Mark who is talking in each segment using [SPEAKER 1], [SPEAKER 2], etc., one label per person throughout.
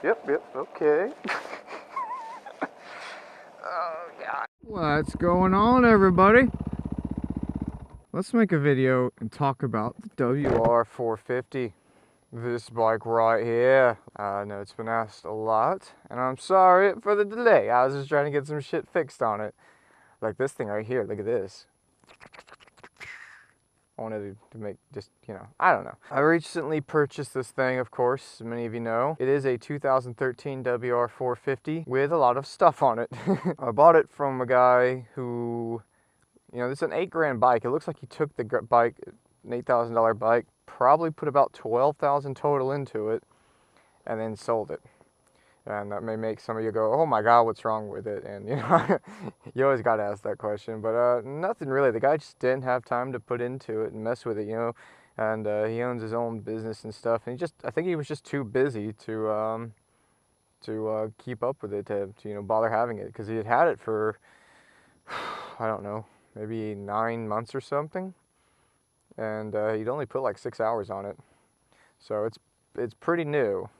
[SPEAKER 1] Yep, okay. Oh, God. What's going on, everybody? Let's make a video and talk about the WR450. This bike right here. I know it's been asked a lot, and I'm sorry for the delay. I was just trying to get some shit fixed on it. Like this thing right here, look at this. I wanted to make just, I don't know. I recently purchased this thing, of course, as many of you know. It is a 2013 WR450 with a lot of stuff on it. I bought it from a guy who, this is an $8,000 bike. It looks like he took the bike, an $8,000 bike, probably put about $12,000 total into it, and then sold it. And that may make some of you go, oh my God, what's wrong with it? And you always got to ask that question, but nothing really. The guy just didn't have time to put into it and mess with it, and he owns his own business and stuff. And I think he was just too busy to keep up with it, to bother having it, because he had it for, I don't know, maybe 9 months or something. And he'd only put like 6 hours on it. So it's pretty new,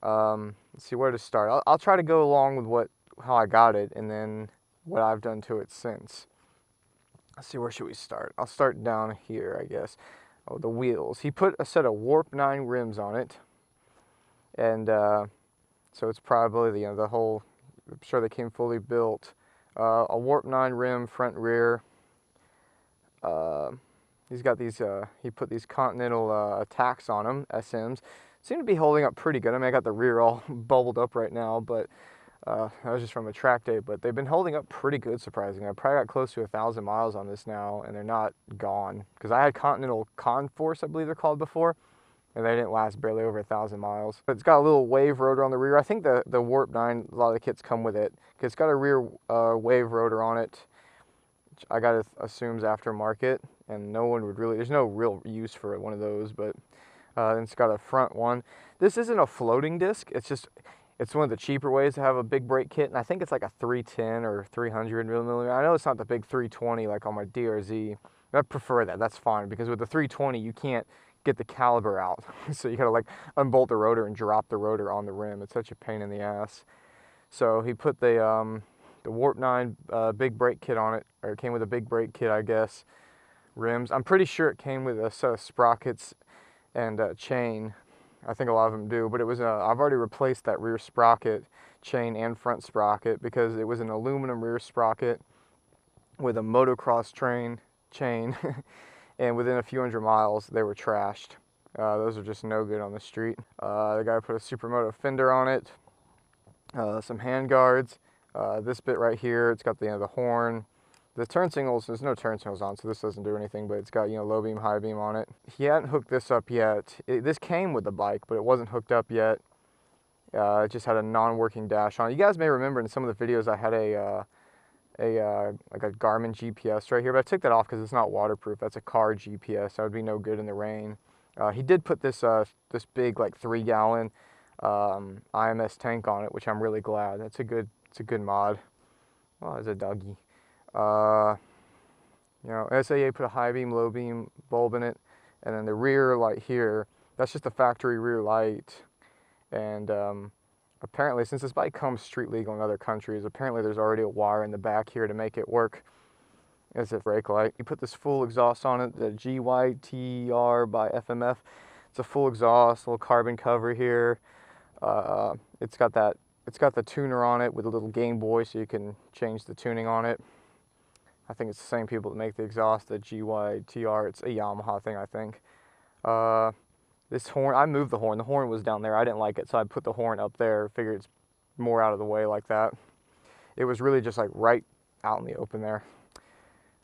[SPEAKER 1] Let's see where to start. I'll try to go along with how I got it and then what I've done to it since. Let's see, where should we start? I'll start down here, I guess. Oh, the wheels. He put a set of Warp 9 rims on it, and so it's probably the whole. I'm sure they came fully built. A Warp 9 rim, front rear. He's got these. He put these Continental attacks on them, SMs. Seem to be holding up pretty good. I mean, I got the rear all bubbled up right now, but that was just from a track day. But they've been holding up pretty good, surprisingly. I probably got close to 1,000 miles on this now, and they're not gone. Because I had Continental Conforce, I believe they're called, before, and they didn't last barely over 1,000 miles. But it's got a little wave rotor on the rear. I think the Warp 9, a lot of the kits come with it. Because it's got a rear wave rotor on it, which I got to assume is aftermarket, and there's no real use for one of those, but it's got a front one. This isn't a floating disc. It's one of the cheaper ways to have a big brake kit, and I think it's like a 310 or 300 millimeter. I know it's not the big 320 like on my DRZ. I prefer that. That's fine, because with the 320 you can't get the caliber out, so you gotta like unbolt the rotor and drop the rotor on the rim. It's such a pain in the ass. So he put the Warp 9 big brake kit on it, or it came with a big brake kit, I guess. Rims. I'm pretty sure it came with a set of sprockets and chain. I think a lot of them do, but it was I've already replaced that rear sprocket, chain, and front sprocket, because it was an aluminum rear sprocket with a motocross chain, and within a few hundred miles they were trashed. Those are just no good on the street. The guy put a SuperMoto fender on it, some hand guards, this bit right here, it's got the horn. The turn signals, there's no turn signals on, so this doesn't do anything, but it's got, low beam, high beam on it. He hadn't hooked this up yet. This came with the bike, but it wasn't hooked up yet. It just had a non-working dash on it. You guys may remember in some of the videos I had like a Garmin GPS right here, but I took that off because it's not waterproof. That's a car GPS. That would be no good in the rain. He did put this big, like 3-gallon IMS tank on it, which I'm really glad. It's a good mod. Well, there's a doggy. SAA put a high beam, low beam bulb in it, and then the rear light here, that's just a factory rear light. And apparently, since this bike comes street legal in other countries, apparently there's already a wire in the back here to make it work as a brake light. You put this full exhaust on it, the GYTR by FMF. It's a full exhaust, little carbon cover here. It's got the tuner on it with a little Game Boy, so you can change the tuning on it. I think it's the same people that make the exhaust, the GYTR. It's a Yamaha thing, I think. This horn, I moved the horn. The horn was down there. I didn't like it, so I put the horn up there. Figured it's more out of the way like that. It was really just like right out in the open there.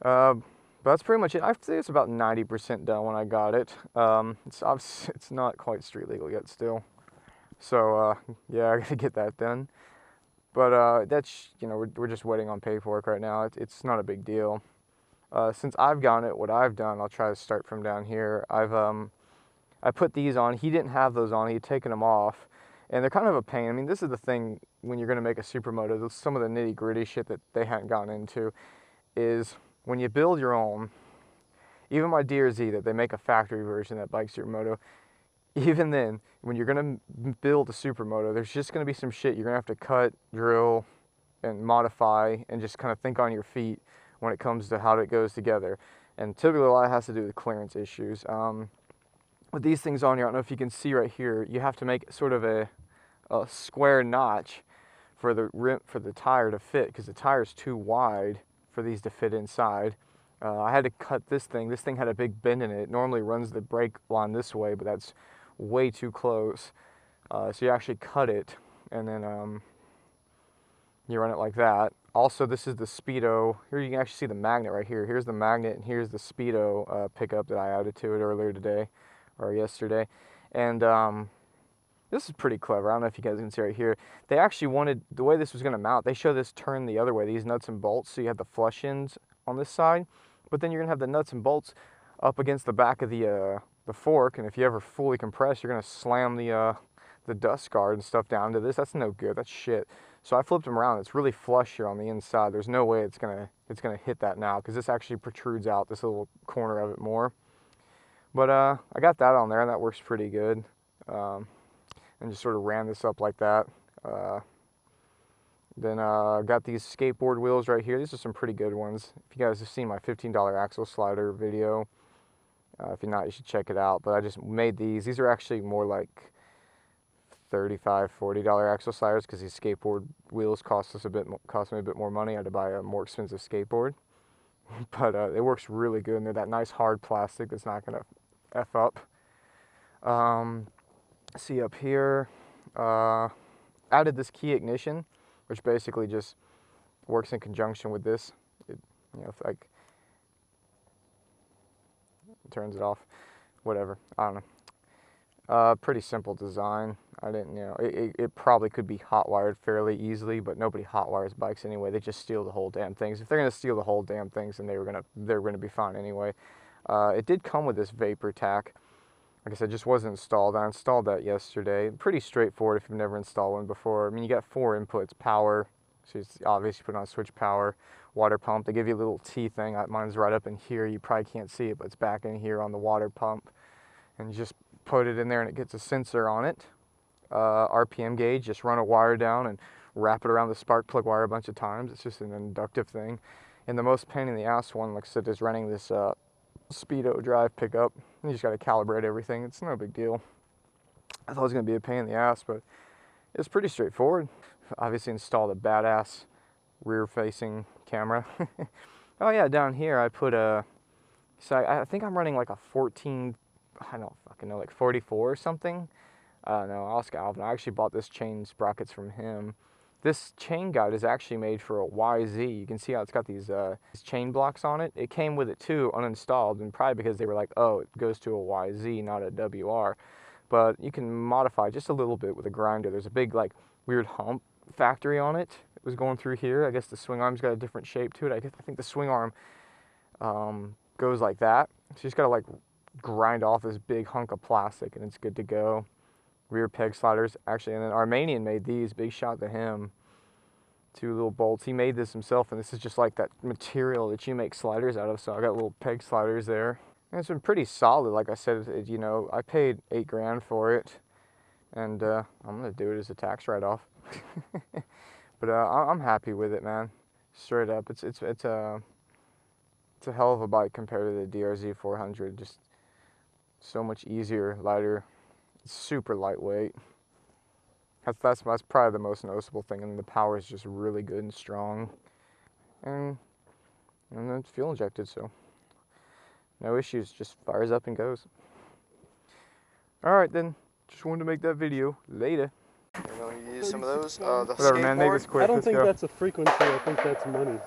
[SPEAKER 1] But that's pretty much it. I'd say it's about 90% done when I got it. It's not quite street legal yet still. So yeah, I gotta get that done. But that's, we're just waiting on paperwork right now. It's not a big deal. Since I've gotten it, what I've done, I'll try to start from down here. I put these on. He didn't have those on. He'd taken them off, and they're kind of a pain. I mean, this is the thing when you're going to make a supermoto. Some of the nitty gritty shit that they hadn't gotten into is when you build your own. Even my DRZ that they make a factory version that bike supermoto, even then, when you're gonna build a supermoto, there's just gonna be some shit you're gonna have to cut, drill, and modify, and just kind of think on your feet when it comes to how it goes together. And typically a lot has to do with clearance issues. With these things on here, I don't know if you can see right here, you have to make sort of a square notch for the rim, for the tire to fit, because the tire's too wide for these to fit inside. I had to cut this thing. This thing had a big bend in it. It normally runs the brake line this way, but that's way too close. So you actually cut it, and then you run it like that. Also, this is the Speedo. Here you can actually see the magnet right here. Here's the magnet, and here's the Speedo pickup that I added to it earlier today, or yesterday. And this is pretty clever. I don't know if you guys can see right here. They actually wanted, the way this was going to mount, they show this turn the other way, these nuts and bolts. So you have the flush ends on this side, but then you're going to have the nuts and bolts up against the back of the fork. And if you ever fully compress, you're going to slam the dust guard and stuff down to this. That's no good. That's shit. So I flipped them around. It's really flush here on the inside. There's no way it's gonna hit that now, because this actually protrudes out this little corner of it more. But I got that on there, and that works pretty good. And just sort of ran this up like that. Then got these skateboard wheels right here. These are some pretty good ones. If you guys have seen my $15 axle slider video, if you're not, you should check it out. But I just made these. These are actually more like $35, $40 axle sliders, because these skateboard wheels cost me a bit more money. I had to buy a more expensive skateboard. But it works really good, and they're that nice hard plastic that's not gonna F up. See up here, added this key ignition, which basically just works in conjunction with this. It, you know, like, turns it off, whatever, I don't know. Pretty simple design. I didn't, you know, it probably could be hot wired fairly easily, but nobody hot wires bikes anyway. They just steal the whole damn things. If they're gonna steal the whole damn things, then they're gonna be fine anyway. It did come with this vapor tack. Like I said, just wasn't installed. I installed that yesterday. Pretty straightforward if you've never installed one before. I mean, you got 4 inputs: power, so it's obviously put on switch power, water pump. They give you a little T thing. Mine's right up in here. You probably can't see it, but it's back in here on the water pump. And you just put it in there, and it gets a sensor on it. RPM gauge. Just run a wire down and wrap it around the spark plug wire a bunch of times. It's just an inductive thing. And the most pain in the ass one, like I said, is running this Speedo drive pickup. You just got to calibrate everything. It's no big deal. I thought it was going to be a pain in the ass, but it's pretty straightforward. Obviously installed a badass rear-facing camera. Oh yeah, down here I put a, so I think I'm running like a 14, I don't fucking know, like 44 or something. I don't know, Oscar Alvin. I actually bought this chain sprockets from him. This chain guide is actually made for a YZ. You can see how it's got these chain blocks on it. It came with it too, uninstalled, and probably because they were like, oh, it goes to a YZ, not a WR. But you can modify just a little bit with a grinder. There's a big, like, weird hump factory on it. It was going through here. I guess the swing arm's got a different shape to it. I think the swing arm goes like that. So you just gotta, like, grind off this big hunk of plastic, and it's good to go. Rear peg sliders, actually, and then Armenian made these. Big shout to him. 2 little bolts. He made this himself, and this is just like that material that you make sliders out of. So I got little peg sliders there. And it's been pretty solid. Like I said, you know, I paid $8 grand for it, and I'm gonna do it as a tax write-off. But I'm happy with it, man. Straight up, it's a hell of a bike compared to the DRZ 400. Just so much easier, lighter. It's super lightweight. That's probably the most noticeable thing, and the power is just really good and strong, and it's fuel injected, so no issues. Just fires up and goes. All right then, just wanted to make that video. Later. You use some of those. The whatever, man. Make this quick.
[SPEAKER 2] I don't think that's a frequency. I think that's money.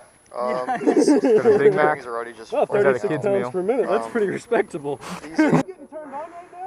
[SPEAKER 1] Big Mac.
[SPEAKER 2] Well, 36 pounds per minute. That's pretty respectable.
[SPEAKER 3] Getting turned on right now?